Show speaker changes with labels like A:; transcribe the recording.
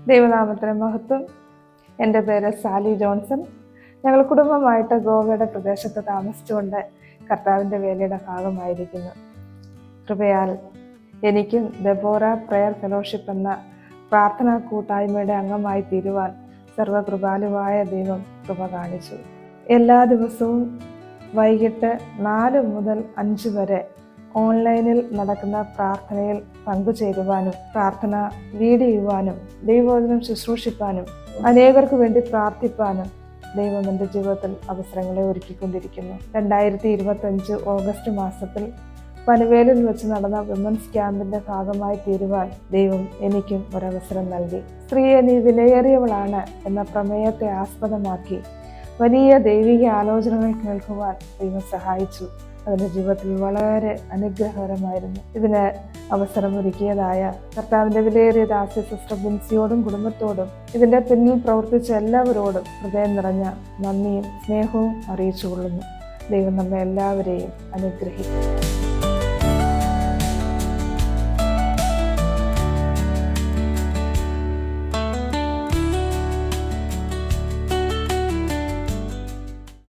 A: ദൈവനാമത്തിന് മഹത്വം. എൻ്റെ പേര് സാലി ജോൺസൺ. ഞങ്ങൾ കുടുംബമായിട്ട് ഗോവയുടെ പ്രദേശത്ത് താമസിച്ചുകൊണ്ട് കർത്താവിൻ്റെ വേലയുടെ ഭാഗമായിരിക്കുന്നു. കൃപയാൽ എനിക്കും ദെബോറ പ്രയർ ഫെലോഷിപ്പ് എന്ന പ്രാർത്ഥനാ കൂട്ടായ്മയുടെ അംഗമായി തീരുവാൻ സർവകൃപാലുവായ ദൈവം കൃപ കാണിച്ചു. എല്ലാ ദിവസവും വൈകിട്ട് 4 മുതൽ 5 വരെ ഓൺലൈനിൽ നടക്കുന്ന പ്രാർത്ഥനയിൽ പങ്കുചേരുവാനും പ്രാർത്ഥന ലീഡ് ചെയ്യുവാനും ദൈവവചനം ശുശ്രൂഷിപ്പാനും അനേകർക്ക് വേണ്ടി പ്രാർത്ഥിപ്പാനും ദൈവം എൻ്റെ ജീവിതത്തിൽ അവസരങ്ങളെ ഒരുക്കിക്കൊണ്ടിരിക്കുന്നു. 2025 ഓഗസ്റ്റ് മാസത്തിൽ പനുവേലിൽ വെച്ച് നടന്ന വിമൻസ് ക്യാമ്പിൻ്റെ ഭാഗമായി തീരുവാൻ ദൈവം എനിക്കും ഒരവസരം നൽകി. സ്ത്രീയെ നീ വിലയേറിയവളാണ് എന്ന പ്രമേയത്തെ ആസ്പദമാക്കി വലിയ ദൈവിക ആലോചനകൾ കേൾക്കുവാൻ ദൈവം സഹായിച്ചു. അതിൻ്റെ ജീവിതത്തിൽ വളരെ അനുഗ്രഹകരമായിരുന്നു. ഇതിന് അവസരമൊരുക്കിയതായ കർത്താവിൻ്റെ വിലയേറിയ ദാസി സിസ്റ്റർ ബിൻസിയോടും കുടുംബത്തോടും ഇതിൻ്റെ പിന്നിൽ പ്രവർത്തിച്ച എല്ലാവരോടും ഹൃദയം നിറഞ്ഞ നന്ദിയും സ്നേഹവും അറിയിച്ചു കൊള്ളുന്നു. ദൈവം നമ്മെ എല്ലാവരെയും അനുഗ്രഹിക്കും.